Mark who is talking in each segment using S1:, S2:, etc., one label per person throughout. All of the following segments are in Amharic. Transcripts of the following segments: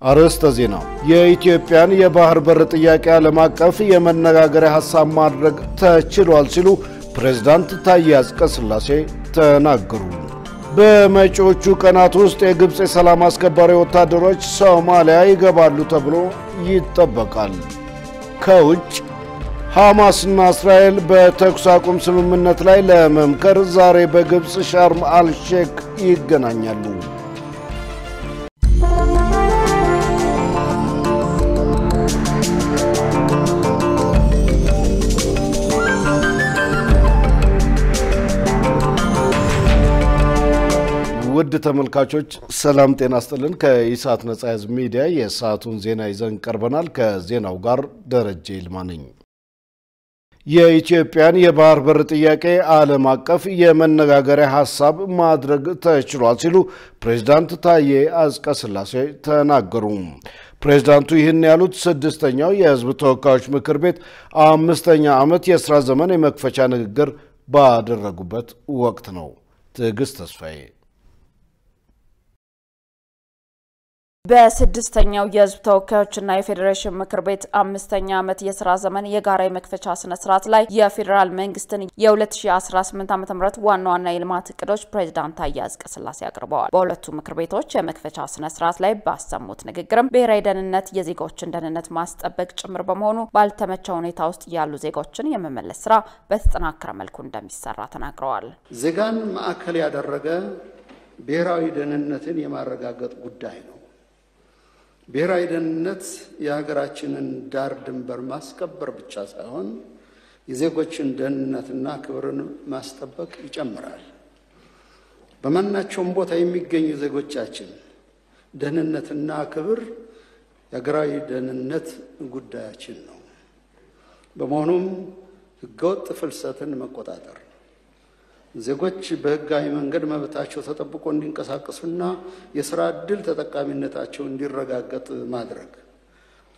S1: አርዕስተ ዜና የኢትዮጵያን የባህር በር ጥያቄ ዓለም አቀፍ የመነጋገሪያ ሐሳብ ማድረግ ተችሏል ሲሉ ፕሬዝዳንት ታዬ አጽቀሥላሴ ተናገሩ። በመጪዎቹ ቀናት ውስጥ የግብጽ የሰላም አስከባሪ ወታደሮች ሶማሊያ ይገባሉ ተብሎ ይጠበቃል። ከውጭ ሐማስና እስራኤል በተኩስ አቁም ስምምነት ላይ ለመምከር ዛሬ በግብጽ ሻርም አልሼክ ይገናኛሉ። ውድ ተመልካቾች ሰላም ጤና ይስጥልን። ከኢሳት ነጻ ህዝብ ሚዲያ የሰዓቱን ዜና ይዘን ቀርበናል። ከዜናው ጋር ደረጀ ይልማ ነኝ። የኢትዮጵያን የባህር በር ጥያቄ ዓለም አቀፍ የመነጋገሪያ ሐሳብ ማድረግ ተችሏል ሲሉ ፕሬዝዳንት ታዬ አጽቀሥላሴ ተናገሩ። ፕሬዝዳንቱ ይህን ያሉት ስድስተኛው የህዝብ ተወካዮች ምክር ቤት 5ኛ ዓመት የሥራ ዘመን የመክፈቻ ንግግር ባደረጉበት ወቅት ነው። ትዕግስት ተስፋዬ
S2: በስድስተኛው የህዝብ ተወካዮችና የፌዴሬሽን ምክር ቤት 5ኛ ዓመት የሥራ ዘመን የጋራ የመክፈቻ ስነ ስርዓት ላይ የፌደራል መንግስትን የ2018 ዓ.ም ዋና የልማት እቅዶች ፕሬዝዳንት ታዬ አጽቀሥላሴ አቅርበዋል። በሁለቱ ምክር ቤቶች የመክፈቻ ስነ ስርዓት ላይ ባሰሙት ንግግርም ብሔራዊ ደህንነት የዜጎችን ደህንነት ማስጠበቅ ጭምር በመሆኑ ባልተመቸ ሁኔታ ውስጥ ያሉ ዜጎችን የመመለስ ስራ በተጠናከረ መልኩ እንደሚሰራ ተናግረዋል።
S3: ዜጋን ማዕከል ያደረገ ብሔራዊ ደህንነትን የማረጋገጥ ጉዳይ ነው። ብሔራዊ ደህንነት የሀገራችንን ዳር ድንበር ማስከበር ብቻ ሳይሆን የዜጎችን ደህንነትና ክብርን ማስጠበቅ ይጨምራል። በማናቸውም ቦታ የሚገኙ ዜጎቻችን ደህንነትና ክብር የሀገራዊ ደህንነት ጉዳያችን ነው። በመሆኑም ህገወጥ ፍልሰትን መቆጣጠር፣ ዜጎች በህጋዊ መንገድ መብታቸው ተጠብቆ እንዲንቀሳቀሱና የሥራ ዕድል ተጠቃሚነታቸው እንዲረጋገጥ ማድረግ፣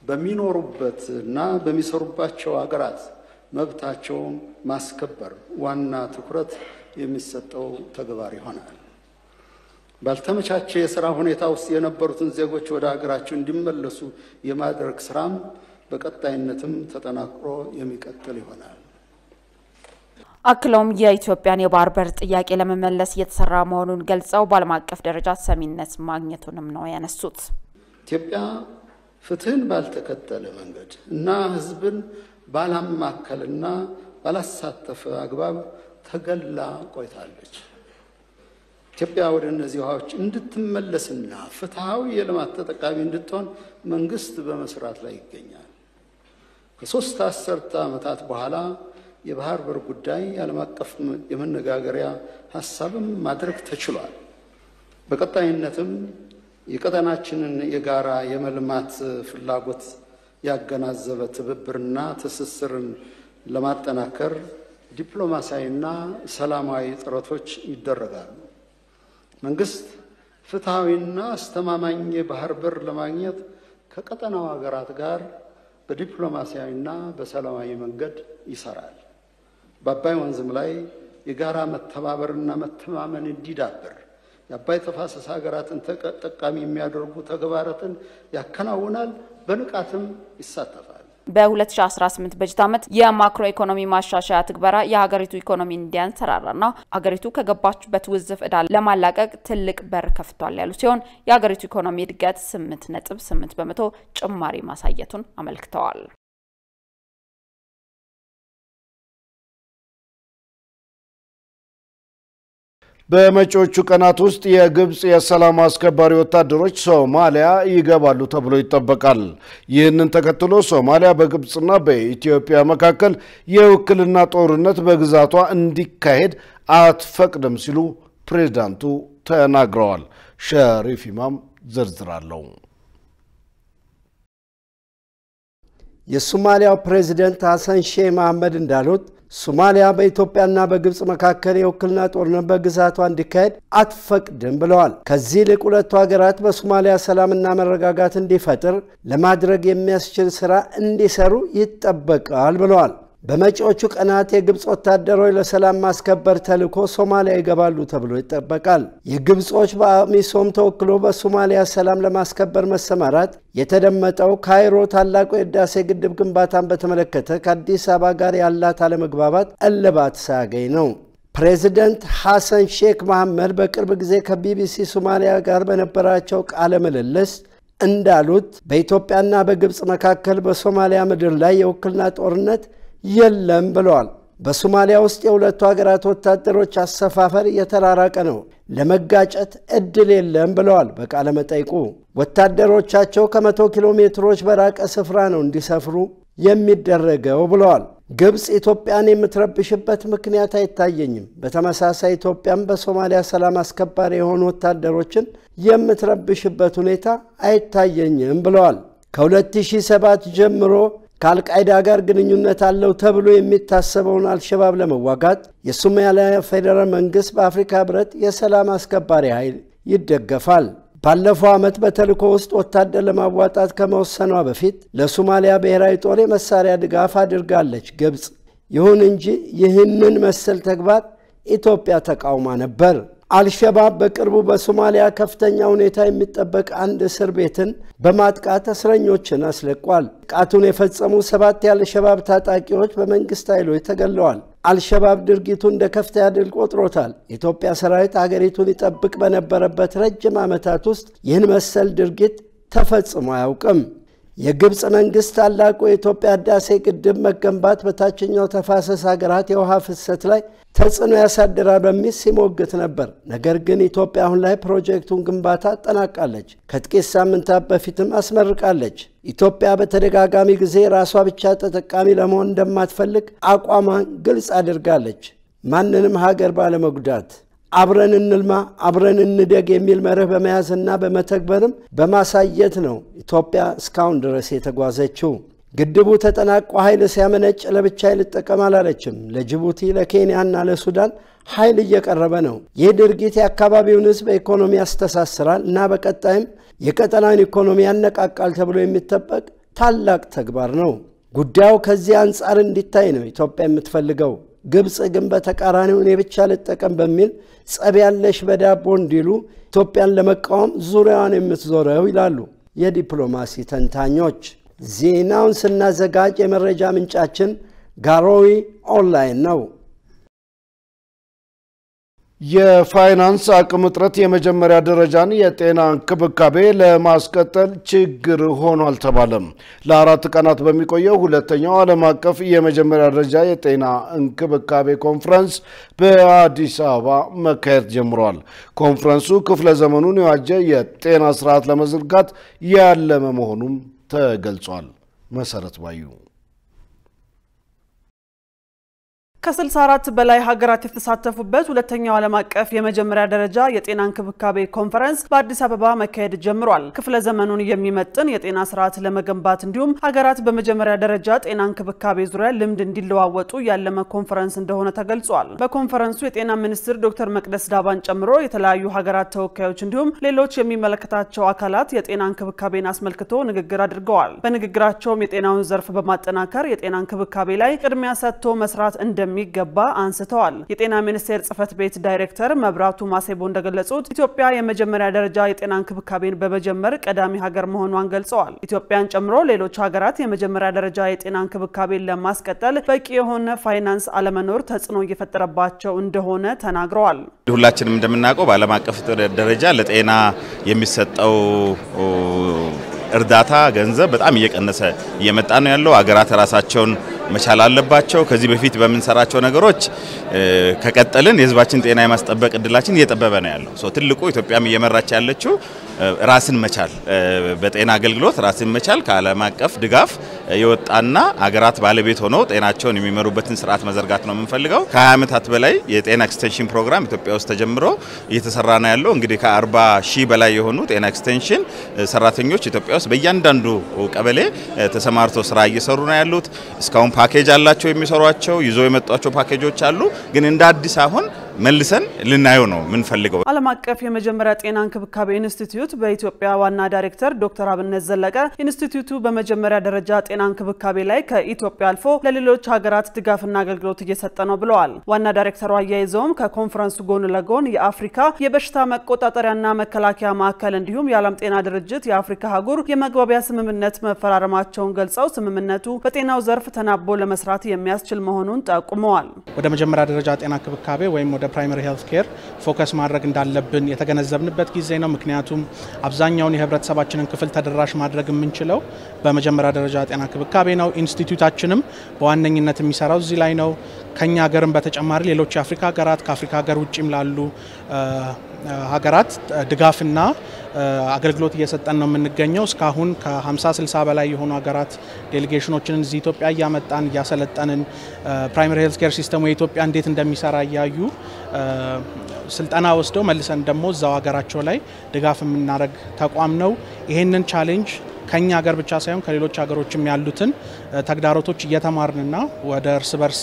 S3: በሚኖሩበትና በሚሰሩባቸው ሀገራት መብታቸውን ማስከበር ዋና ትኩረት የሚሰጠው ተግባር ይሆናል። ባልተመቻቸ የሥራ ሁኔታ ውስጥ የነበሩትን ዜጎች ወደ ሀገራቸው እንዲመለሱ የማድረግ ስራም በቀጣይነትም ተጠናክሮ የሚቀጥል ይሆናል።
S2: አክለውም የኢትዮጵያን የባህር በር ጥያቄ ለመመለስ እየተሰራ መሆኑን ገልጸው በዓለም አቀፍ ደረጃ ሰሚነት ማግኘቱንም ነው ያነሱት።
S3: ኢትዮጵያ ፍትህን ባልተከተለ መንገድ እና ህዝብን ባላማከልና ባላሳተፈ አግባብ ተገላ ቆይታለች። ኢትዮጵያ ወደ እነዚህ ውሃዎች እንድትመለስና ፍትሃዊ የልማት ተጠቃሚ እንድትሆን መንግስት በመስራት ላይ ይገኛል። ከ3 አስርተ ዓመታት በኋላ የባህር በር ጉዳይ ዓለም አቀፍ የመነጋገሪያ ሐሳብም ማድረግ ተችሏል። በቀጣይነትም የቀጠናችንን የጋራ የመልማት ፍላጎት ያገናዘበ ትብብርና ትስስርን ለማጠናከር ዲፕሎማሲያዊና ሰላማዊ ጥረቶች ይደረጋሉ። መንግስት ፍትሃዊና አስተማማኝ የባህር በር ለማግኘት ከቀጠናው ሀገራት ጋር በዲፕሎማሲያዊና በሰላማዊ መንገድ ይሰራል። በአባይ ወንዝም ላይ የጋራ መተባበርና መተማመን እንዲዳብር የአባይ ተፋሰስ ሀገራትን ተጠቃሚ የሚያደርጉ ተግባራትን ያከናውናል፣ በንቃትም ይሳተፋል።
S2: በ2018 በጀት ዓመት የማክሮ ኢኮኖሚ ማሻሻያ ትግበራ የሀገሪቱ ኢኮኖሚ እንዲያንሰራራና ሀገሪቱ ከገባችበት ውዝፍ ዕዳ ለማላቀቅ ትልቅ በር ከፍቷል ያሉ ሲሆን የሀገሪቱ ኢኮኖሚ እድገት 8.8% ጭማሪ ማሳየቱን አመልክተዋል።
S1: በመጪዎቹ ቀናት ውስጥ የግብጽ የሰላም አስከባሪ ወታደሮች ሶማሊያ ይገባሉ ተብሎ ይጠበቃል። ይህንን ተከትሎ ሶማሊያ በግብጽና በኢትዮጵያ መካከል የውክልና ጦርነት በግዛቷ እንዲካሄድ አትፈቅድም ሲሉ ፕሬዝዳንቱ ተናግረዋል። ሸሪፍ ኢማም ዝርዝራለው።
S4: የሶማሊያው ፕሬዝዳንት ሐሰን ሼህ መሐመድ እንዳሉት ሶማሊያ በኢትዮጵያና በግብጽ መካከል የውክልና ጦርነት በግዛቷ እንዲካሄድ አትፈቅድም ብለዋል። ከዚህ ይልቅ ሁለቱ ሀገራት በሶማሊያ ሰላምና መረጋጋት እንዲፈጠር ለማድረግ የሚያስችል ስራ እንዲሰሩ ይጠበቃል ብለዋል። በመጪዎቹ ቀናት የግብጽ ወታደሮች ለሰላም ማስከበር ተልዕኮ ሶማሊያ ይገባሉ ተብሎ ይጠበቃል። የግብጾች በአሚሶም ተወክሎ በሶማሊያ ሰላም ለማስከበር መሰማራት የተደመጠው ካይሮ ታላቁ የህዳሴ ግድብ ግንባታን በተመለከተ ከአዲስ አበባ ጋር ያላት አለመግባባት እልባት ሳያገኝ ነው። ፕሬዚደንት ሐሰን ሼክ መሐመድ በቅርብ ጊዜ ከቢቢሲ ሶማሊያ ጋር በነበራቸው ቃለ ምልልስ እንዳሉት በኢትዮጵያና በግብጽ መካከል በሶማሊያ ምድር ላይ የውክልና ጦርነት የለም ብለዋል። በሶማሊያ ውስጥ የሁለቱ ሀገራት ወታደሮች አሰፋፈር የተራራቀ ነው፣ ለመጋጨት እድል የለም ብለዋል። በቃለ መጠይቁ ወታደሮቻቸው ከ100 ኪሎ ሜትሮች በራቀ ስፍራ ነው እንዲሰፍሩ የሚደረገው ብለዋል። ግብጽ ኢትዮጵያን የምትረብሽበት ምክንያት አይታየኝም። በተመሳሳይ ኢትዮጵያም በሶማሊያ ሰላም አስከባሪ የሆኑ ወታደሮችን የምትረብሽበት ሁኔታ አይታየኝም ብለዋል። ከ2007 ጀምሮ ከአልቃይዳ ጋር ግንኙነት አለው ተብሎ የሚታሰበውን አልሸባብ ለመዋጋት የሶማሊያ ፌደራል መንግስት በአፍሪካ ህብረት የሰላም አስከባሪ ኃይል ይደገፋል። ባለፈው ዓመት በተልዕኮ ውስጥ ወታደር ለማዋጣት ከመወሰኗ በፊት ለሶማሊያ ብሔራዊ ጦር የመሳሪያ ድጋፍ አድርጋለች ግብጽ። ይሁን እንጂ ይህንን መሰል ተግባር ኢትዮጵያ ተቃውማ ነበር። አልሸባብ በቅርቡ በሶማሊያ ከፍተኛ ሁኔታ የሚጠበቅ አንድ እስር ቤትን በማጥቃት እስረኞችን አስለቋል። ጥቃቱን የፈጸሙ 7 የአልሸባብ ታጣቂዎች በመንግስት ኃይሎች ተገለዋል። አልሸባብ ድርጊቱን እንደ ከፍተኛ ድል ቆጥሮታል። የኢትዮጵያ ሰራዊት ሀገሪቱን ይጠብቅ በነበረበት ረጅም ዓመታት ውስጥ ይህን መሰል ድርጊት ተፈጽሞ አያውቅም። የግብጽ መንግስት ታላቁ የኢትዮጵያ ህዳሴ ግድብ መገንባት በታችኛው ተፋሰስ ሀገራት የውሃ ፍሰት ላይ ተጽዕኖ ያሳድራል በሚል ሲሞግት ነበር። ነገር ግን ኢትዮጵያ አሁን ላይ ፕሮጀክቱን ግንባታ አጠናቃለች። ከጥቂት ሳምንታት በፊትም አስመርቃለች። ኢትዮጵያ በተደጋጋሚ ጊዜ ራሷ ብቻ ተጠቃሚ ለመሆን እንደማትፈልግ አቋሟን ግልጽ አድርጋለች። ማንንም ሀገር ባለመጉዳት አብረን እንልማ አብረን እንደግ የሚል መርህ በመያዝና በመተግበርም በማሳየት ነው ኢትዮጵያ እስካሁን ድረስ የተጓዘችው። ግድቡ ተጠናቆ ኃይል ሲያመነጭ ለብቻ ልጠቀም አላለችም። ለጅቡቲ፣ ለኬንያና ለሱዳን ኃይል እየቀረበ ነው። ይህ ድርጊት የአካባቢውን ህዝብ ኢኮኖሚ ያስተሳስራል እና በቀጣይም የቀጠናውን ኢኮኖሚ ያነቃቃል ተብሎ የሚጠበቅ ታላቅ ተግባር ነው። ጉዳዩ ከዚህ አንጻር እንዲታይ ነው ኢትዮጵያ የምትፈልገው። ግብጽ ግን በተቃራኒው እኔ ብቻ ልጠቀም በሚል ጸብ ያለሽ በዳቦ እንዲሉ ኢትዮጵያን ለመቃወም ዙሪያዋን የምትዞረው ይላሉ የዲፕሎማሲ ተንታኞች። ዜናውን ስናዘጋጅ የመረጃ ምንጫችን ጋሮዊ ኦንላይን ነው።
S1: የፋይናንስ አቅም እጥረት የመጀመሪያ ደረጃን የጤና እንክብካቤ ለማስቀጠል ችግር ሆኗል ተባለም። ለ4 ቀናት በሚቆየው ሁለተኛው ዓለም አቀፍ የመጀመሪያ ደረጃ የጤና እንክብካቤ ኮንፈረንስ በአዲስ አበባ መካሄድ ጀምሯል። ኮንፈረንሱ ክፍለ ዘመኑን የዋጀ የጤና ስርዓት ለመዘርጋት ያለመ መሆኑም ተገልጿል። መሰረት ባዩ
S5: ከ64 በላይ ሀገራት የተሳተፉበት ሁለተኛው ዓለም አቀፍ የመጀመሪያ ደረጃ የጤና እንክብካቤ ኮንፈረንስ በአዲስ አበባ መካሄድ ጀምሯል። ክፍለ ዘመኑን የሚመጥን የጤና ስርዓት ለመገንባት እንዲሁም ሀገራት በመጀመሪያ ደረጃ ጤና እንክብካቤ ዙሪያ ልምድ እንዲለዋወጡ ያለመ ኮንፈረንስ እንደሆነ ተገልጿል። በኮንፈረንሱ የጤና ሚኒስትር ዶክተር መቅደስ ዳባን ጨምሮ የተለያዩ ሀገራት ተወካዮች እንዲሁም ሌሎች የሚመለከታቸው አካላት የጤና እንክብካቤን አስመልክቶ ንግግር አድርገዋል። በንግግራቸውም የጤናውን ዘርፍ በማጠናከር የጤና እንክብካቤ ላይ ቅድሚያ ሰጥቶ መስራት እንደሚገባ አንስተዋል። የጤና ሚኒስቴር ጽሕፈት ቤት ዳይሬክተር መብራቱ ማሴቦ እንደገለጹት ኢትዮጵያ የመጀመሪያ ደረጃ የጤና እንክብካቤን በመጀመር ቀዳሚ ሀገር መሆኗን ገልጸዋል። ኢትዮጵያን ጨምሮ ሌሎች ሀገራት የመጀመሪያ ደረጃ የጤና እንክብካቤን ለማስቀጠል በቂ የሆነ ፋይናንስ አለመኖር ተጽዕኖ እየፈጠረባቸው እንደሆነ ተናግረዋል።
S6: ሁላችንም እንደምናውቀው በዓለም አቀፍ ደረጃ ለጤና የሚሰጠው እርዳታ ገንዘብ በጣም እየቀነሰ እየመጣ ነው ያለው። ሀገራት ራሳቸውን መቻል አለባቸው። ከዚህ በፊት በመንሰራቸው ነገሮች ከቀጠልን የህዝባችን ጤና የማስጠበቅ እድላችን እየጠበበ ነው ያለው። ትልቁ ኢትዮጵያም እየመራች ያለችው ራስን መቻል በጤና አገልግሎት ራስን መቻል ከዓለም አቀፍ ድጋፍ የወጣና ሀገራት ባለቤት ሆነው ጤናቸውን የሚመሩበትን ስርዓት መዘርጋት ነው የምንፈልገው። ከ20 ዓመታት በላይ የጤና ኤክስቴንሽን ፕሮግራም ኢትዮጵያ ውስጥ ተጀምሮ እየተሰራ ነው ያለው። እንግዲህ ከ40,000 በላይ የሆኑ ጤና ኤክስቴንሽን ሰራተኞች ኢትዮጵያ ውስጥ በእያንዳንዱ ቀበሌ ተሰማርተው ስራ እየሰሩ ነው ያሉት። እስካሁን ፓኬጅ አላቸው የሚሰሯቸው ይዞ የመጣቸው ፓኬጆች አሉ። ግን እንደ አዲስ አሁን መልሰን ልናየው ነው ምን ፈልገው
S5: ዓለም አቀፍ የመጀመሪያ ጤና እንክብካቤ ኢንስቲትዩት በኢትዮጵያ ዋና ዳይሬክተር ዶክተር አብነት ዘለቀ ኢንስቲትዩቱ በመጀመሪያ ደረጃ ጤና እንክብካቤ ላይ ከኢትዮጵያ አልፎ ለሌሎች ሀገራት ድጋፍና አገልግሎት እየሰጠ ነው ብለዋል። ዋና ዳይሬክተሩ አያይዘውም ከኮንፈረንሱ ጎን ለጎን የአፍሪካ የበሽታ መቆጣጠሪያና መከላከያ ማዕከል እንዲሁም የዓለም ጤና ድርጅት የአፍሪካ አህጉር የመግባቢያ ስምምነት መፈራረማቸውን ገልጸው ስምምነቱ በጤናው ዘርፍ ተናቦ ለመስራት የሚያስችል መሆኑን ጠቁመዋል።
S7: ወደ መጀመሪያ ደረጃ ጤና እንክብካቤ ወይም ወደ ፕራይመሪ ሄልዝ ኬር ፎከስ ማድረግ እንዳለብን የተገነዘብንበት ጊዜ ነው። ምክንያቱም አብዛኛውን የህብረተሰባችንን ክፍል ተደራሽ ማድረግ የምንችለው በመጀመሪያ ደረጃ ጤና እንክብካቤ ነው። ኢንስቲትዩታችንም በዋነኝነት የሚሰራው እዚህ ላይ ነው። ከኛ ሀገርም በተጨማሪ ሌሎች የአፍሪካ ሀገራት ከአፍሪካ ሀገር ውጪም ላሉ ሀገራት ድጋፍና አገልግሎት እየሰጠን ነው የምንገኘው። እስካሁን ከ50-60 በላይ የሆኑ ሀገራት ዴሌጌሽኖችን እዚህ ኢትዮጵያ እያመጣን እያሰለጠንን ፕራይመሪ ሄልዝ ኬር ሲስተሙ የኢትዮጵያ እንዴት እንደሚሰራ እያዩ ስልጠና ወስደው መልሰን ደግሞ እዛው ሀገራቸው ላይ ድጋፍ የምናደርግ ተቋም ነው። ይሄንን ቻሌንጅ ከኛ ሀገር ብቻ ሳይሆን ከሌሎች ሀገሮችም ያሉትን ተግዳሮቶች እየተማርንና ወደ እርስ በርስ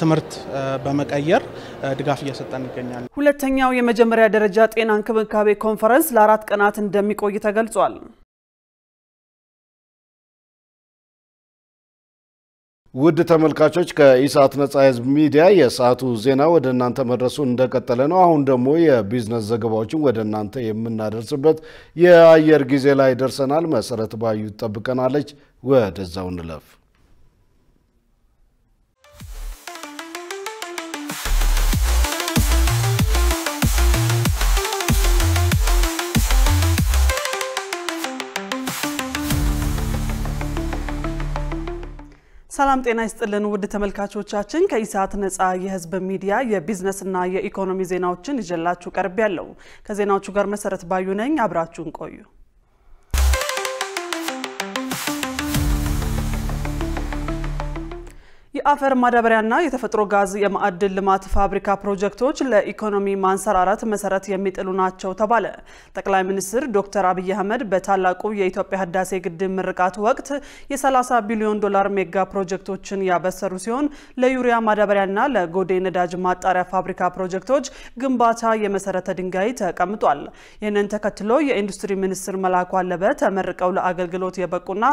S7: ትምህርት በመቀየር ድጋፍ እየሰጠን እንገኛለን።
S5: ሁለተኛው የመጀመሪያ ደረጃ ጤና እንክብካቤ ኮንፈረንስ ለ4 ቀናት እንደሚቆይ ተገልጿል።
S1: ውድ ተመልካቾች ከኢሳት ነጻ ህዝብ ሚዲያ የሰዓቱ ዜና ወደ እናንተ መድረሱን እንደቀጠለ ነው። አሁን ደግሞ የቢዝነስ ዘገባዎችን ወደ እናንተ የምናደርስበት የአየር ጊዜ ላይ ደርሰናል። መሰረት ባዩ ተጠብቀናለች። ወደዛው እንለፍ።
S5: ሰላም ጤና ይስጥልን ውድ ተመልካቾቻችን ከኢሳት ነጻ የህዝብ ሚዲያ የቢዝነስና የኢኮኖሚ ዜናዎችን ይዤላችሁ ቀርቤያለሁ። ከዜናዎቹ ጋር መሰረት ባዩ ነኝ። አብራችሁን ቆዩ። የአፈር ማዳበሪያና የተፈጥሮ ጋዝ የማዕድን ልማት ፋብሪካ ፕሮጀክቶች ለኢኮኖሚ ማንሰራራት መሰረት የሚጥሉ ናቸው ተባለ። ጠቅላይ ሚኒስትር ዶክተር አብይ አህመድ በታላቁ የኢትዮጵያ ህዳሴ ግድብ ምርቃት ወቅት የ30 ቢሊዮን ዶላር ሜጋ ፕሮጀክቶችን ያበሰሩ ሲሆን ለዩሪያ ማዳበሪያና ለጎዴ ነዳጅ ማጣሪያ ፋብሪካ ፕሮጀክቶች ግንባታ የመሰረተ ድንጋይ ተቀምጧል። ይህንን ተከትሎ የኢንዱስትሪ ሚኒስትር መላኩ አለበ ተመርቀው ለአገልግሎት የበቁና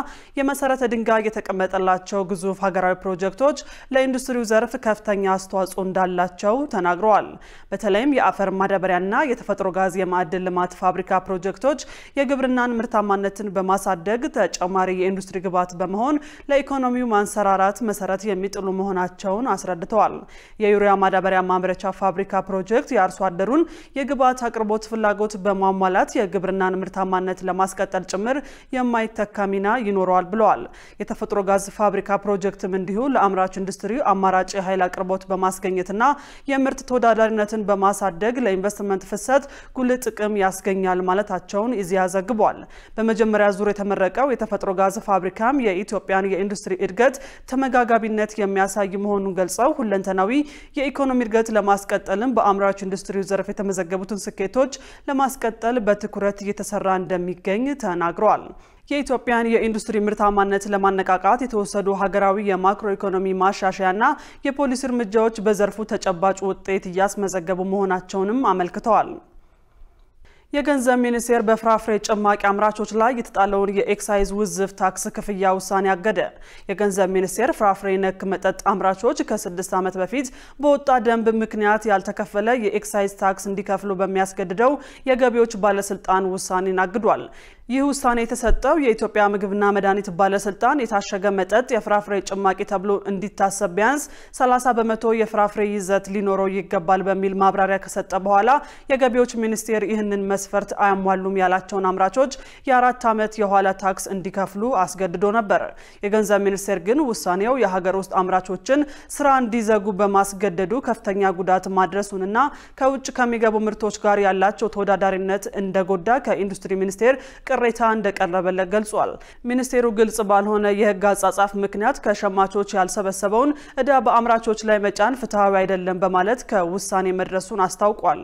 S5: የመሰረተ ድንጋይ የተቀመጠላቸው ግዙፍ ሀገራዊ ፕሮጀክቶች ለኢንዱስትሪው ዘርፍ ከፍተኛ አስተዋጽኦ እንዳላቸው ተናግረዋል። በተለይም የአፈር ማዳበሪያና የተፈጥሮ ጋዝ የማዕድን ልማት ፋብሪካ ፕሮጀክቶች የግብርናን ምርታማነትን በማሳደግ ተጨማሪ የኢንዱስትሪ ግብዓት በመሆን ለኢኮኖሚው ማንሰራራት መሰረት የሚጥሉ መሆናቸውን አስረድተዋል። የዩሪያ ማዳበሪያ ማምረቻ ፋብሪካ ፕሮጀክት የአርሶ አደሩን የግብዓት አቅርቦት ፍላጎት በማሟላት የግብርናን ምርታማነት ለማስቀጠል ጭምር የማይተካ ሚና ይኖረዋል ብለዋል። የተፈጥሮ ጋዝ ፋብሪካ ፕሮጀክትም እንዲሁ ለአምራች ኢንዱስትሪ አማራጭ ኃይል አቅርቦት በማስገኘትና የምርት ተወዳዳሪነትን በማሳደግ ለኢንቨስትመንት ፍሰት ጉልህ ጥቅም ያስገኛል ማለታቸውን ኢዜአ ዘግቧል። በመጀመሪያ ዙር የተመረቀው የተፈጥሮ ጋዝ ፋብሪካም የኢትዮጵያን የኢንዱስትሪ እድገት ተመጋጋቢነት የሚያሳይ መሆኑን ገልጸው ሁለንተናዊ የኢኮኖሚ እድገት ለማስቀጠልም በአምራች ኢንዱስትሪ ዘርፍ የተመዘገቡትን ስኬቶች ለማስቀጠል በትኩረት እየተሰራ እንደሚገኝ ተናግረዋል። የኢትዮጵያን የኢንዱስትሪ ምርታማነት ለማነቃቃት የተወሰዱ ሀገራዊ የማክሮ ኢኮኖሚ ማሻሻያና የፖሊሲ እርምጃዎች በዘርፉ ተጨባጭ ውጤት እያስመዘገቡ መሆናቸውንም አመልክተዋል። የገንዘብ ሚኒስቴር በፍራፍሬ ጭማቂ አምራቾች ላይ የተጣለውን የኤክሳይዝ ውዝፍ ታክስ ክፍያ ውሳኔ አገደ። የገንዘብ ሚኒስቴር ፍራፍሬ ነክ መጠጥ አምራቾች ከ6 ዓመት በፊት በወጣ ደንብ ምክንያት ያልተከፈለ የኤክሳይዝ ታክስ እንዲከፍሉ በሚያስገድደው የገቢዎች ባለስልጣን ውሳኔን አግዷል። ይህ ውሳኔ የተሰጠው የኢትዮጵያ ምግብና መድኃኒት ባለስልጣን የታሸገ መጠጥ የፍራፍሬ ጭማቂ ተብሎ እንዲታሰብ ቢያንስ 30 በመቶ የፍራፍሬ ይዘት ሊኖረው ይገባል በሚል ማብራሪያ ከሰጠ በኋላ የገቢዎች ሚኒስቴር ይህንን መስፈርት አያሟሉም ያላቸውን አምራቾች የ4 ዓመት የኋላ ታክስ እንዲከፍሉ አስገድዶ ነበር። የገንዘብ ሚኒስቴር ግን ውሳኔው የሀገር ውስጥ አምራቾችን ስራ እንዲዘጉ በማስገደዱ ከፍተኛ ጉዳት ማድረሱንና ከውጭ ከሚገቡ ምርቶች ጋር ያላቸው ተወዳዳሪነት እንደጎዳ ከኢንዱስትሪ ሚኒስቴር ቅሬታ እንደቀረበለት ገልጿል። ሚኒስቴሩ ግልጽ ባልሆነ የህግ አጻጻፍ ምክንያት ከሸማቾች ያልሰበሰበውን ዕዳ በአምራቾች ላይ መጫን ፍትሃዊ አይደለም በማለት ከውሳኔ መድረሱን አስታውቋል።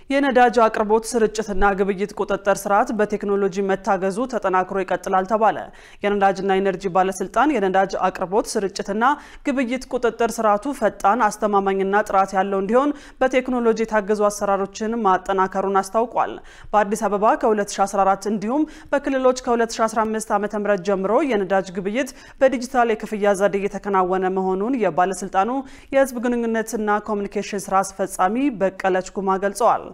S5: የነዳጅ አቅርቦት ስርጭትና ግብይት ቁጥጥር ስርዓት በቴክኖሎጂ መታገዙ ተጠናክሮ ይቀጥላል ተባለ። የነዳጅና ኢነርጂ ባለስልጣን የነዳጅ አቅርቦት ስርጭትና ግብይት ቁጥጥር ስርዓቱ ፈጣን፣ አስተማማኝና ጥራት ያለው እንዲሆን በቴክኖሎጂ የታገዙ አሰራሮችን ማጠናከሩን አስታውቋል። በአዲስ አበባ ከ2014 እንዲሁም በክልሎች ከ2015 ዓ.ም ጀምሮ የነዳጅ ግብይት በዲጂታል የክፍያ ዘዴ እየተከናወነ መሆኑን የባለስልጣኑ የህዝብ ግንኙነትና ኮሙኒኬሽን ስራ አስፈጻሚ በቀለች ኩማ ገልጸዋል።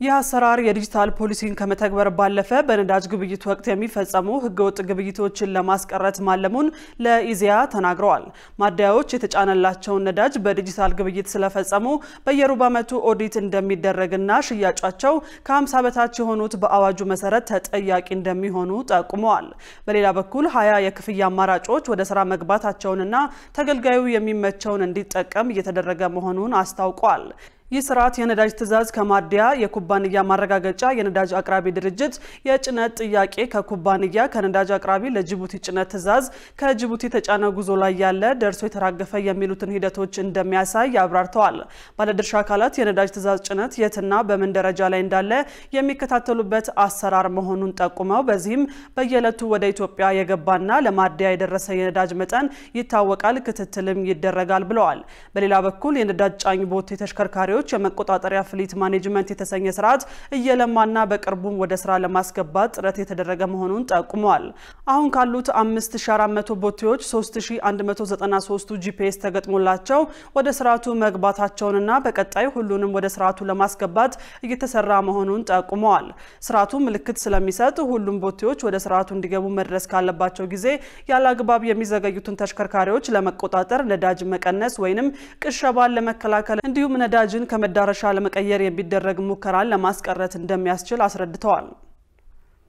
S5: ይህ አሰራር የዲጂታል ፖሊሲን ከመተግበር ባለፈ በነዳጅ ግብይት ወቅት የሚፈጸሙ ህገወጥ ግብይቶችን ለማስቀረት ማለሙን ለኢዜአ ተናግረዋል። ማደያዎች የተጫነላቸውን ነዳጅ በዲጂታል ግብይት ስለፈጸሙ በየሩብ ዓመቱ ኦዲት እንደሚደረግና ሽያጫቸው ከ50 በታች የሆኑት በአዋጁ መሰረት ተጠያቂ እንደሚሆኑ ጠቁመዋል። በሌላ በኩል 20 የክፍያ አማራጮች ወደ ስራ መግባታቸውንና ተገልጋዩ የሚመቸውን እንዲጠቀም እየተደረገ መሆኑን አስታውቋል። ይህ ስርዓት የነዳጅ ትዕዛዝ ከማደያ የኩባንያ ማረጋገጫ የነዳጅ አቅራቢ ድርጅት የጭነት ጥያቄ ከኩባንያ ከነዳጅ አቅራቢ ለጅቡቲ ጭነት ትዕዛዝ ከጅቡቲ ተጫነ ጉዞ ላይ ያለ ደርሶ የተራገፈ የሚሉትን ሂደቶች እንደሚያሳይ አብራርተዋል። ባለድርሻ አካላት የነዳጅ ትዕዛዝ ጭነት የትና በምን ደረጃ ላይ እንዳለ የሚከታተሉበት አሰራር መሆኑን ጠቁመው በዚህም በየዕለቱ ወደ ኢትዮጵያ የገባና ለማደያ የደረሰ የነዳጅ መጠን ይታወቃል፣ ክትትልም ይደረጋል ብለዋል። በሌላ በኩል የነዳጅ ጫኝ ቦቴ ተሽከርካሪዎች የመቆጣጠሪያ ፍሊት ማኔጅመንት የተሰኘ ስርዓት እየለማና በቅርቡም ወደ ስራ ለማስገባት ጥረት የተደረገ መሆኑን ጠቁመዋል። አሁን ካሉት 5400 ቦቴዎች 3193ቱ ጂፒኤስ ተገጥሞላቸው ወደ ስርዓቱ መግባታቸውንና በቀጣይ ሁሉንም ወደ ስርዓቱ ለማስገባት እየተሰራ መሆኑን ጠቁመዋል። ስርዓቱ ምልክት ስለሚሰጥ ሁሉም ቦቴዎች ወደ ስርዓቱ እንዲገቡ መድረስ ካለባቸው ጊዜ ያላግባብ የሚዘገዩትን ተሽከርካሪዎች ለመቆጣጠር ነዳጅ መቀነስ ወይንም ቅሸባን ለመከላከል እንዲሁም ነዳጅን ከመዳረሻ ለመቀየር የሚደረግ ሙከራን ለማስቀረት እንደሚያስችል አስረድተዋል።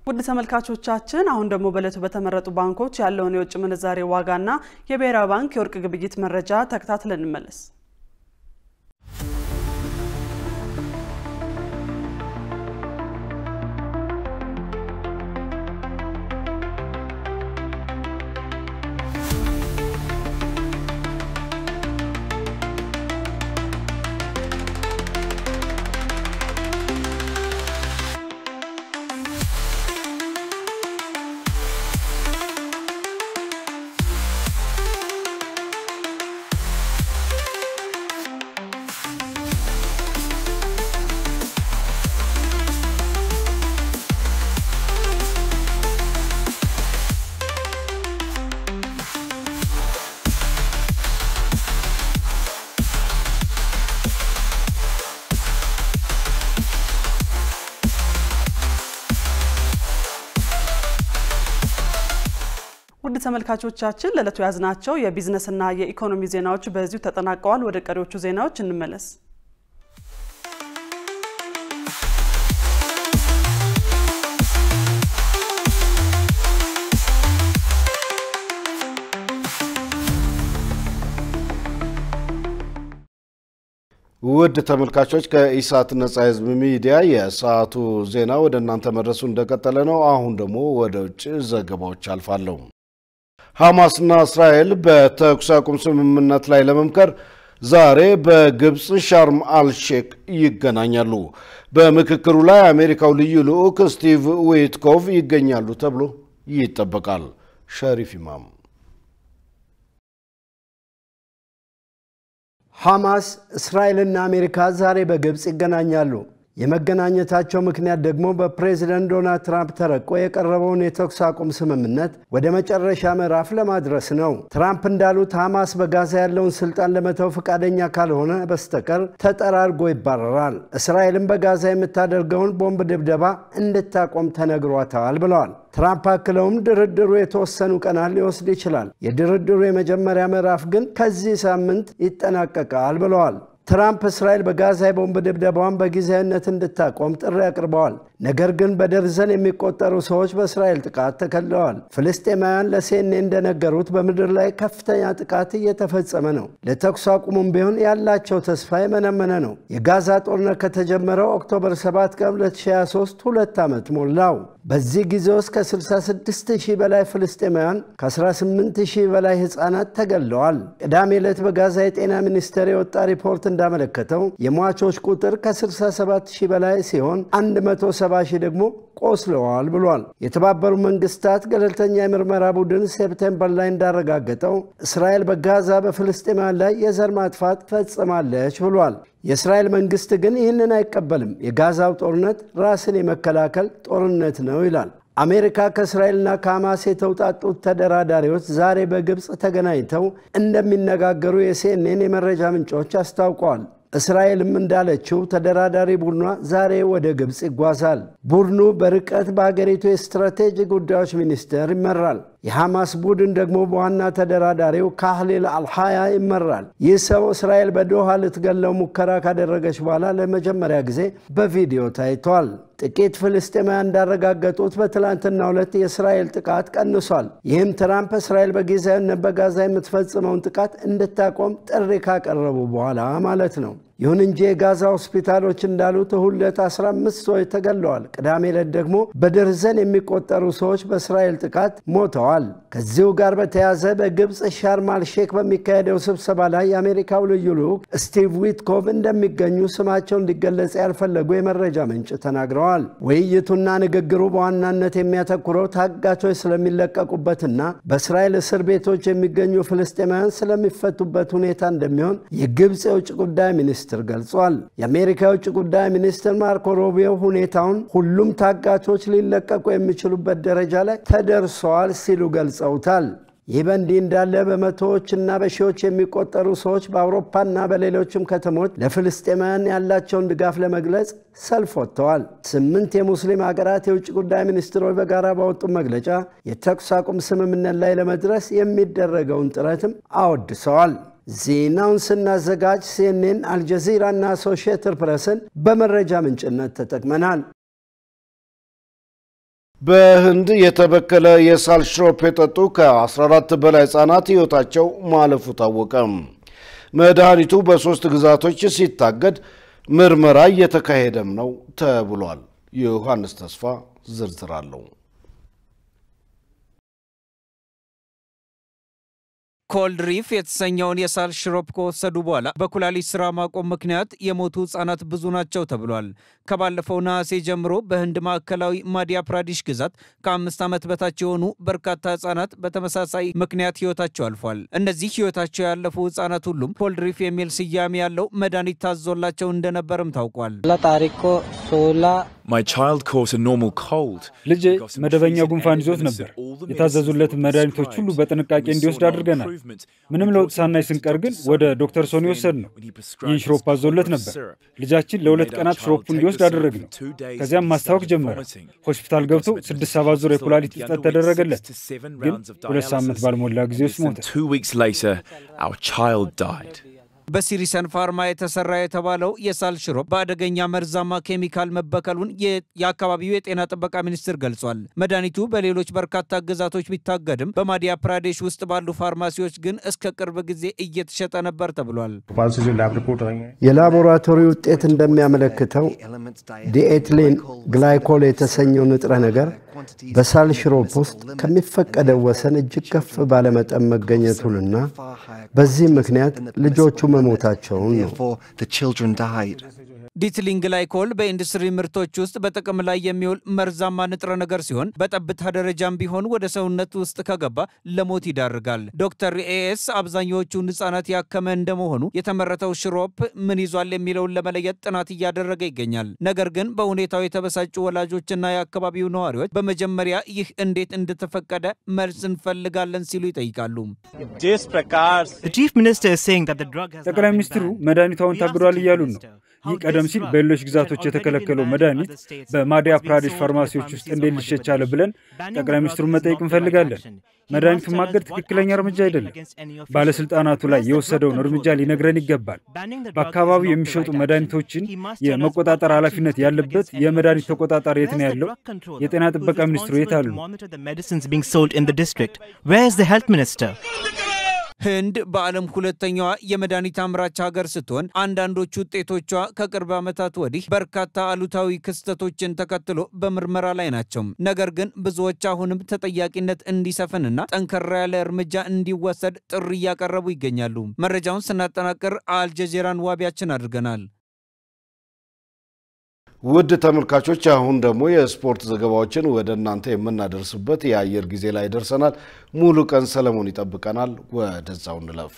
S5: ውድ ተመልካቾቻችን አሁን ደግሞ በእለቱ በተመረጡ ባንኮች ያለውን የውጭ ምንዛሬ ዋጋና የብሔራዊ ባንክ የወርቅ ግብይት መረጃ ተከታትለን እንመለስ። ውድ ተመልካቾቻችን ለለቱ ያዝናቸው የቢዝነስና የኢኮኖሚ ዜናዎች በዚሁ ተጠናቀዋል። ወደ ቀሪዎቹ ዜናዎች እንመለስ።
S1: ውድ ተመልካቾች ከኢሳት ነጻ ህዝብ ሚዲያ የሰዓቱ ዜና ወደ እናንተ መድረሱ እንደቀጠለ ነው። አሁን ደግሞ ወደ ውጭ ዘገባዎች አልፋለሁ። ሐማስና እስራኤል በተኩስ አቁም ስምምነት ላይ ለመምከር ዛሬ በግብጽ ሻርም አልሼክ ይገናኛሉ። በምክክሩ ላይ አሜሪካው ልዩ ልዑክ ስቲቭ ዊትኮቭ ይገኛሉ ተብሎ ይጠበቃል። ሸሪፍ ኢማም
S4: ሐማስ እስራኤልና አሜሪካ ዛሬ በግብጽ ይገናኛሉ። የመገናኘታቸው ምክንያት ደግሞ በፕሬዝዳንት ዶናልድ ትራምፕ ተረቆ የቀረበውን የተኩስ አቁም ስምምነት ወደ መጨረሻ ምዕራፍ ለማድረስ ነው። ትራምፕ እንዳሉት ሐማስ በጋዛ ያለውን ስልጣን ለመተው ፈቃደኛ ካልሆነ በስተቀር ተጠራርጎ ይባረራል። እስራኤልም በጋዛ የምታደርገውን ቦምብ ድብደባ እንድታቆም ተነግሯታል ብለዋል። ትራምፕ አክለውም ድርድሩ የተወሰኑ ቀናት ሊወስድ ይችላል፣ የድርድሩ የመጀመሪያ ምዕራፍ ግን ከዚህ ሳምንት ይጠናቀቃል ብለዋል። ትራምፕ እስራኤል በጋዛ የቦምብ ድብደባዋን በጊዜያዊነት እንድታቆም ጥሪ አቅርበዋል። ነገር ግን በደርዘን የሚቆጠሩ ሰዎች በእስራኤል ጥቃት ተከለዋል። ፍልስጤማውያን ለሲኤንኤን እንደነገሩት በምድር ላይ ከፍተኛ ጥቃት እየተፈጸመ ነው። ለተኩስ አቁሙም ቢሆን ያላቸው ተስፋ የመነመነ ነው። የጋዛ ጦርነት ከተጀመረው ኦክቶበር 7 ቀን 2023 2 ዓመት ሞላው። በዚህ ጊዜ ውስጥ ከ66000 በላይ ፍልስጤማውያን ከ18000 በላይ ህፃናት ተገለዋል። ቅዳሜ ዕለት በጋዛ የጤና ሚኒስቴር የወጣ ሪፖርት እንዳመለከተው የሟቾች ቁጥር ከ67000 በላይ ሲሆን 170,000 ደግሞ ቆስለዋል ብሏል። የተባበሩት መንግስታት ገለልተኛ የምርመራ ቡድን ሴፕቴምበር ላይ እንዳረጋገጠው እስራኤል በጋዛ በፍልስጤማውያን ላይ የዘር ማጥፋት ፈጽማለች ብሏል። የእስራኤል መንግስት ግን ይህንን አይቀበልም። የጋዛው ጦርነት ራስን የመከላከል ጦርነት ነው ይላል። አሜሪካ ከእስራኤልና ከሐማስ የተውጣጡት ተደራዳሪዎች ዛሬ በግብጽ ተገናኝተው እንደሚነጋገሩ የሲኤንኤን የመረጃ ምንጮች አስታውቀዋል። እስራኤልም እንዳለችው ተደራዳሪ ቡድኗ ዛሬ ወደ ግብጽ ይጓዛል። ቡድኑ በርቀት በአገሪቱ የስትራቴጂ ጉዳዮች ሚኒስቴር ይመራል። የሐማስ ቡድን ደግሞ በዋና ተደራዳሪው ካህሊል አልሃያ ይመራል። ይህ ሰው እስራኤል በዶሃ ልትገለው ሙከራ ካደረገች በኋላ ለመጀመሪያ ጊዜ በቪዲዮ ታይቷል። ጥቂት ፍልስጤማውያን እንዳረጋገጡት በትላንትናው ዕለት የእስራኤል ጥቃት ቀንሷል። ይህም ትራምፕ እስራኤል በጊዜያዊነት በጋዛ የምትፈጽመውን ጥቃት እንድታቆም ጥሪ ካቀረቡ በኋላ ማለት ነው። ይሁን እንጂ የጋዛ ሆስፒታሎች እንዳሉት እሁድ ዕለት 15 ሰዎች ተገለዋል። ቅዳሜ ዕለት ደግሞ በደርዘን የሚቆጠሩ ሰዎች በእስራኤል ጥቃት ሞተዋል። ከዚሁ ጋር በተያያዘ በግብጽ ሻርም አል-ሼክ በሚካሄደው ስብሰባ ላይ የአሜሪካው ልዩ ልዑክ ስቲቭ ዊትኮቭ እንደሚገኙ ስማቸው እንዲገለጽ ያልፈለጉ የመረጃ ምንጭ ተናግረዋል። ውይይቱና ንግግሩ በዋናነት የሚያተኩረው ታጋቾች ስለሚለቀቁበትና በእስራኤል እስር ቤቶች የሚገኙ ፍልስጤማውያን ስለሚፈቱበት ሁኔታ እንደሚሆን የግብጽ የውጭ ጉዳይ ሚኒስትር ገልጿል። የአሜሪካ የውጭ ጉዳይ ሚኒስትር ማርኮ ሩቢዮ ሁኔታውን ሁሉም ታጋቾች ሊለቀቁ የሚችሉበት ደረጃ ላይ ተደርሷል ሲሉ ገልጸውታል። ይህ በእንዲህ እንዳለ በመቶዎችና በሺዎች የሚቆጠሩ ሰዎች በአውሮፓና በሌሎችም ከተሞች ለፍልስጤማውያን ያላቸውን ድጋፍ ለመግለጽ ሰልፍ ወጥተዋል። 8 የሙስሊም ሀገራት የውጭ ጉዳይ ሚኒስትሮች በጋራ ባወጡት መግለጫ የተኩስ አቁም ስምምነት ላይ ለመድረስ የሚደረገውን ጥረትም አወድሰዋል። ዜናውን ስናዘጋጅ ሲኤንኤን፣ አልጀዚራ እና አሶሺየትድ ፕሬስን በመረጃ ምንጭነት ተጠቅመናል።
S1: በህንድ የተበከለ የሳል ሽሮፕ የጠጡ ከ14 በላይ ህጻናት ህይወታቸው ማለፉ ታወቀ። መድኃኒቱ በ3 ግዛቶች ሲታገድ ምርመራ እየተካሄደም ነው ተብሏል። ዮሐንስ ተስፋ ዝርዝር አለው።
S8: ኮልድ ሪፍ የተሰኘውን የሳል ሽሮፕ ከወሰዱ በኋላ በኩላሊት ስራ ማቆም ምክንያት የሞቱ ህጻናት ብዙ ናቸው ተብሏል። ከባለፈው ነሐሴ ጀምሮ በህንድ ማዕከላዊ ማዲያ ፕራዲሽ ግዛት ከ5 ዓመት በታች የሆኑ በርካታ ህጻናት በተመሳሳይ ምክንያት ህይወታቸው አልፏል። እነዚህ ህይወታቸው ያለፉ ህጻናት ሁሉም ኮልድ ሪፍ የሚል ስያሜ ያለው መድኃኒት ታዞላቸው እንደነበርም ታውቋል።
S9: My child caught a normal cold.
S10: ልጄ መደበኛ ጉንፋን ይዞት ነበር። የታዘዙለት መድኃኒቶች ሁሉ በጥንቃቄ እንዲወስድ አድርገናል። ምንም ለውጥ ሳናይ ስንቀር ግን ወደ ዶክተር ሶኒ ወሰድነው። ይህን ሽሮፕ አዞለት ነበር። ልጃችን ለ2 ቀናት ሽሮፑ እንዲወስድ አደረግነው። ከዚያም ማስታወክ ጀመረ። ሆስፒታል ገብቶ 6-7 ዙር የኩላሊት እጥበት ተደረገለት። ግን 2 ሳምንት ባልሞላ ጊዜ ውስጥ ሞተ።
S9: 2 weeks later, our child died.
S8: በሲሪሰን ፋርማ የተሰራ የተባለው የሳል ሽሮፕ በአደገኛ መርዛማ ኬሚካል መበከሉን የአካባቢው የጤና ጥበቃ ሚኒስትር ገልጿል። መድኃኒቱ በሌሎች በርካታ ግዛቶች ቢታገድም በማዲያ ፕራዴሽ ውስጥ ባሉ ፋርማሲዎች ግን እስከ ቅርብ ጊዜ እየተሸጠ ነበር ተብሏል።
S4: የላቦራቶሪ ውጤት እንደሚያመለክተው ዲኤትሊን ግላይኮል የተሰኘው ንጥረ ነገር በሳል ሽሮፕ ውስጥ ከሚፈቀደው ወሰን እጅግ ከፍ ባለ መጠን መገኘቱንና በዚህ ምክንያት ልጆቹ መሞታቸውን ነው።
S8: ዲትሊን ግላይኮል በኢንዱስትሪ ምርቶች ውስጥ በጥቅም ላይ የሚውል መርዛማ ንጥረ ነገር ሲሆን በጠብታ ደረጃም ቢሆን ወደ ሰውነት ውስጥ ከገባ ለሞት ይዳርጋል። ዶክተር ኤኤስ አብዛኛዎቹን ህጻናት ያከመ እንደመሆኑ የተመረተው ሽሮፕ ምን ይዟል የሚለውን ለመለየት ጥናት እያደረገ ይገኛል። ነገር ግን በሁኔታው የተበሳጩ ወላጆችና የአካባቢው ነዋሪዎች በመጀመሪያ ይህ እንዴት እንደተፈቀደ መልስ እንፈልጋለን ሲሉ ይጠይቃሉ።
S10: ጠቅላይ ሚኒስትሩ መድኃኒቷን ታግዷል እያሉ ነው። ይህ ቀደም ቀደም ሲል በሌሎች ግዛቶች የተከለከለው መድኃኒት በማዲያ ፕራዴሽ ፋርማሲዎች ውስጥ እንዴት ሊሸጥ ቻለ ብለን ጠቅላይ ሚኒስትሩን መጠየቅ እንፈልጋለን። መድኃኒቱን ማገድ ትክክለኛ እርምጃ አይደለም። ባለስልጣናቱ ላይ የወሰደውን እርምጃ ሊነግረን ይገባል። በአካባቢው የሚሸጡ መድኃኒቶችን የመቆጣጠር ኃላፊነት ያለበት የመድኃኒት ተቆጣጣሪ የት ነው ያለው? የጤና ጥበቃ ሚኒስትሩ የት አሉ?
S8: ህንድ በዓለም ሁለተኛዋ የመድኃኒት አምራች ሀገር ስትሆን አንዳንዶቹ ውጤቶቿ ከቅርብ ዓመታት ወዲህ በርካታ አሉታዊ ክስተቶችን ተከትሎ በምርመራ ላይ ናቸው። ነገር ግን ብዙዎች አሁንም ተጠያቂነት እንዲሰፍንና ጠንከር ያለ እርምጃ እንዲወሰድ ጥሪ እያቀረቡ ይገኛሉ። መረጃውን ስናጠናቅር አልጀዚራን ዋቢያችን አድርገናል።
S1: ውድ ተመልካቾች አሁን ደግሞ የስፖርት ዘገባዎችን ወደ እናንተ የምናደርስበት የአየር ጊዜ ላይ ደርሰናል። ሙሉ ቀን ሰለሞን ይጠብቀናል። ወደዛው እንለፍ።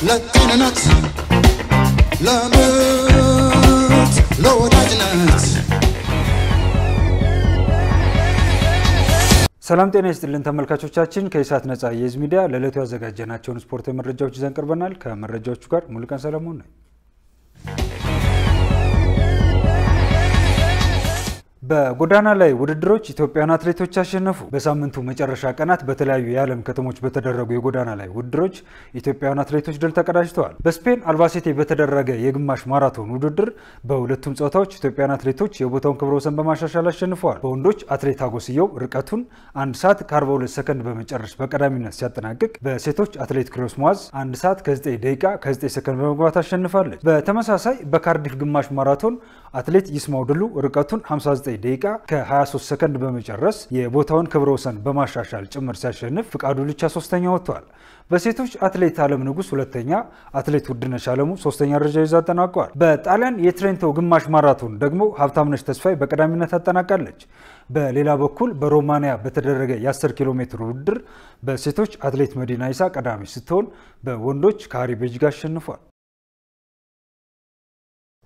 S1: ለጤንነት ለምት ለወዳጅነት
S10: ሰላም ጤና ይስጥልን ተመልካቾቻችን ከኢሳት ነጻ የዝ ሚዲያ ለዕለቱ ያዘጋጀናቸውን ስፖርታዊ መረጃዎች ይዘን ቀርበናል። ከመረጃዎቹ ጋር ሙሉ ቀን ሰለሞን ነኝ። በጎዳና ላይ ውድድሮች ኢትዮጵያውያን አትሌቶች አሸነፉ። በሳምንቱ መጨረሻ ቀናት በተለያዩ የዓለም ከተሞች በተደረጉ የጎዳና ላይ ውድድሮች ኢትዮጵያውያን አትሌቶች ድል ተቀዳጅተዋል። በስፔን አልባሴቴ በተደረገ የግማሽ ማራቶን ውድድር በሁለቱም ጾታዎች ኢትዮጵያውያን አትሌቶች የቦታውን ክብረ ወሰን በማሻሻል አሸንፈዋል። በወንዶች አትሌት አጎስየው ርቀቱን 1 ሰዓት ከ42 ሰከንድ በመጨረስ በቀዳሚነት ሲያጠናቅቅ፣ በሴቶች አትሌት ክሮስ ሙአዝ 1 ሰዓት ከ9 ደቂቃ ከ9 ሰከንድ በመግባት አሸንፋለች። በተመሳሳይ በካርዲፍ ግማሽ ማራቶን አትሌት ይስማው ድሉ ርቀቱን 59 ደቂቃ ከ23 ሰከንድ በመጨረስ የቦታውን ክብረ ወሰን በማሻሻል ጭምር ሲያሸንፍ፣ ፍቃዱ ልቻ ሶስተኛ ወጥቷል። በሴቶች አትሌት አለም ንጉስ ሁለተኛ፣ አትሌት ውድነሽ አለሙ ሶስተኛ ደረጃ ይዛ አጠናቀዋል። በጣሊያን የትሬንቶ ግማሽ ማራቶን ደግሞ ሀብታምነሽ ተስፋይ በቀዳሚነት አጠናቃለች። በሌላ በኩል በሮማኒያ በተደረገ የ10 ኪሎ ሜትር ውድድር በሴቶች አትሌት መዲና ይሳ ቀዳሚ ስትሆን በወንዶች ካሪ ቤጅጋ አሸንፏል።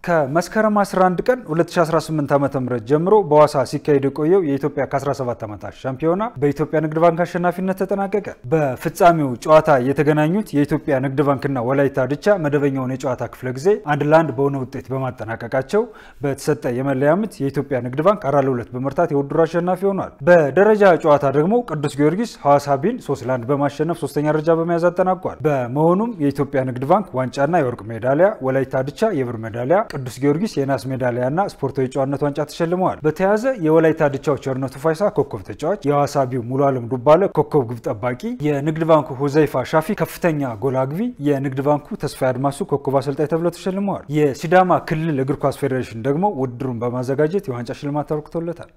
S10: ከመስከረም 11 ቀን 2018 ዓ.ም ጀምሮ በዋሳ ሲካሄድ የቆየው የኢትዮጵያ ከ17 ዓመታት ሻምፒዮና በኢትዮጵያ ንግድ ባንክ አሸናፊነት ተጠናቀቀ። በፍጻሜው ጨዋታ የተገናኙት የኢትዮጵያ ንግድ ባንክና ወላይታ ድቻ መደበኛውን የጨዋታ ክፍለ ጊዜ 1-1 በሆነ ውጤት በማጠናቀቃቸው በተሰጠ የመለያ ምት የኢትዮጵያ ንግድ ባንክ 4-2 በመርታት የውድድሩ አሸናፊ ሆኗል። በደረጃ ጨዋታ ደግሞ ቅዱስ ጊዮርጊስ ሐዋሳ ቢን 3-1 በማሸነፍ ሶስተኛ ደረጃ በመያዝ አጠናቋል። በመሆኑም የኢትዮጵያ ንግድ ባንክ ዋንጫና የወርቅ ሜዳሊያ፣ ወላይታ ድቻ የብር ሜዳሊያ፣ ቅዱስ ጊዮርጊስ የናስ ሜዳሊያና ስፖርታዊ ጨዋነት ዋንጫ ተሸልመዋል። በተያያዘ የወላይታ ድቻው ቸርነቱ ፋይሳ ኮከብ ተጫዋች፣ የሐዋሳቢው ሙሉ ዓለም ዱባለ ኮከብ ግብ ጠባቂ፣ የንግድ ባንኩ ሁዘይፋ ሻፊ ከፍተኛ ጎል አግቢ፣ የንግድ ባንኩ ተስፋዬ አድማሱ ኮከብ አሰልጣኝ ተብለው ተሸልመዋል። የሲዳማ ክልል እግር ኳስ ፌዴሬሽን ደግሞ ውድድሩን በማዘጋጀት የዋንጫ ሽልማት ተበርክቶለታል።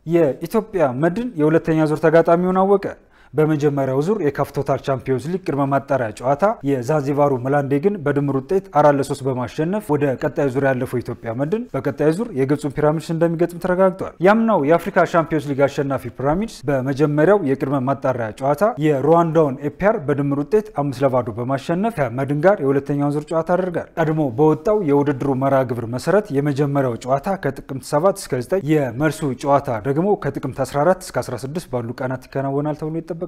S10: የኢትዮጵያ መድን የሁለተኛ ዙር ተጋጣሚውን አወቀ። በመጀመሪያው ዙር የካፍ ቶታል ቻምፒዮንስ ሊግ ቅድመ ማጣሪያ ጨዋታ የዛንዚባሩ መላንዴ ግን በድምር ውጤት 4-3 በማሸነፍ ወደ ቀጣይ ዙር ያለፈው ኢትዮጵያ መድን በቀጣይ ዙር የግብፁን ፒራሚድስ እንደሚገጥም ተረጋግጧል። ያምናው የአፍሪካ ቻምፒዮንስ ሊግ አሸናፊ ፒራሚድስ በመጀመሪያው የቅድመ ማጣሪያ ጨዋታ የሩዋንዳውን ኤፒአር በድምር ውጤት 5-0 በማሸነፍ ከመድን ጋር የሁለተኛውን ዙር ጨዋታ አድርጋል። ቀድሞ በወጣው የውድድሩ መርሃ ግብር መሰረት የመጀመሪያው ጨዋታ ከጥቅምት 7 እስከ 9 የመልሱ ጨዋታ ደግሞ ከጥቅምት 14 እስከ 16 ባሉ ቀናት ይከናወናል ተብሎ ይጠበቃል።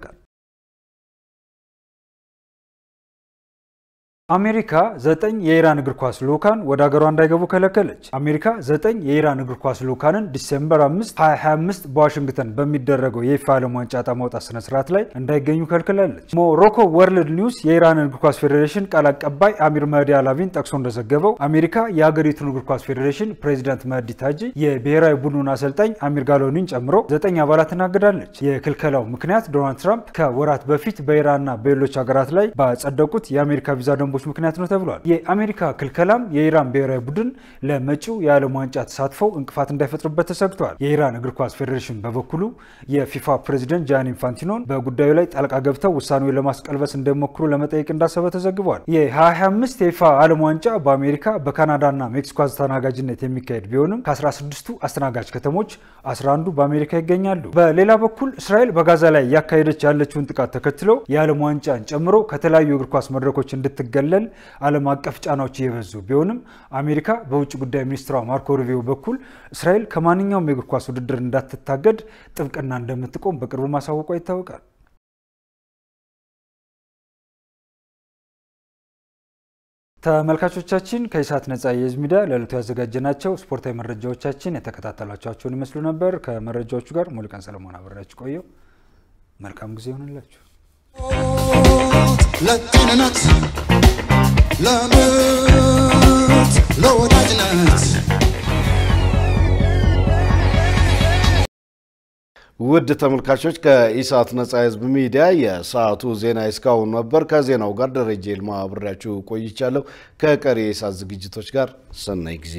S10: አሜሪካ 9 የኢራን እግር ኳስ ልኡካን ወደ ሀገሯ እንዳይገቡ ከለከለች። አሜሪካ 9 የኢራን እግር ኳስ ልኡካንን ዲሴምበር 5 2025 በዋሽንግተን በሚደረገው የይፋ ዓለም ዋንጫ ዕጣ ማውጣት ስነ ስርዓት ላይ እንዳይገኙ ከልክላለች። ሞሮኮ ወርልድ ኒውስ የኢራን እግር ኳስ ፌዴሬሽን ቃል አቀባይ አሚር መህዲ አላቪን ጠቅሶ እንደዘገበው አሜሪካ የሀገሪቱን እግር ኳስ ፌዴሬሽን ፕሬዚዳንት መህዲ ታጂ የብሔራዊ ቡድኑን አሰልጣኝ አሚር ጋሎኒን ጨምሮ 9 አባላትን አግዳለች። የክልከላው ምክንያት ዶናልድ ትራምፕ ከወራት በፊት በኢራንና በሌሎች ሀገራት ላይ ባጸደቁት የአሜሪካ ቪዛ ደንቦች ምክንያት ነው ተብሏል። የአሜሪካ ክልከላም የኢራን ብሔራዊ ቡድን ለመጪው የዓለም ዋንጫ ተሳትፈው እንቅፋት እንዳይፈጥርበት ተሰግቷል። የኢራን እግር ኳስ ፌዴሬሽን በበኩሉ የፊፋ ፕሬዚደንት ጃኒ ኢንፋንቲኖን በጉዳዩ ላይ ጣልቃ ገብተው ውሳኔውን ለማስቀልበስ እንደሞክሩ ለመጠየቅ እንዳሰበ ተዘግቧል። የ2025 የፊፋ ዓለም ዋንጫ በአሜሪካ በካናዳና ሜክሲኮ አስተናጋጅነት የሚካሄድ ቢሆንም ከ16ቱ አስተናጋጅ ከተሞች 11ዱ በአሜሪካ ይገኛሉ። በሌላ በኩል እስራኤል በጋዛ ላይ ያካሄደች ያለችውን ጥቃት ተከትሎ የዓለም ዋንጫን ጨምሮ ከተለያዩ እግር ኳስ መድረኮች እንድትገለል ዓለም አቀፍ ጫናዎች እየበዙ ቢሆንም አሜሪካ በውጭ ጉዳይ ሚኒስትሯ ማርኮ ሩቢዮ በኩል እስራኤል ከማንኛውም የእግር ኳስ ውድድር እንዳትታገድ ጥብቅና እንደምትቆም በቅርቡ ማሳወቋ ይታወቃል። ተመልካቾቻችን ከኢሳት ነጻ የህዝብ ሚዲያ ለዕለቱ ያዘጋጀናቸው ስፖርታዊ መረጃዎቻችን የተከታተላችኋቸውን ይመስሉ ነበር። ከመረጃዎቹ ጋር ሙሉቀን ሰለሞን አብሬያችሁ ቆየሁ። መልካም ጊዜ ይሁንላችሁ። ለጤንነት ለምርት ለወዳጅነት
S1: ውድ ተመልካቾች ከኢሳት ነጻ የህዝብ ሚዲያ የሰዓቱ ዜና እስካሁን ነበር። ከዜናው ጋር ደረጀ ይልማ አብሬያችሁ ቆይቻለሁ። ከቀሪ የኢሳት ዝግጅቶች ጋር ሰናይ ጊዜ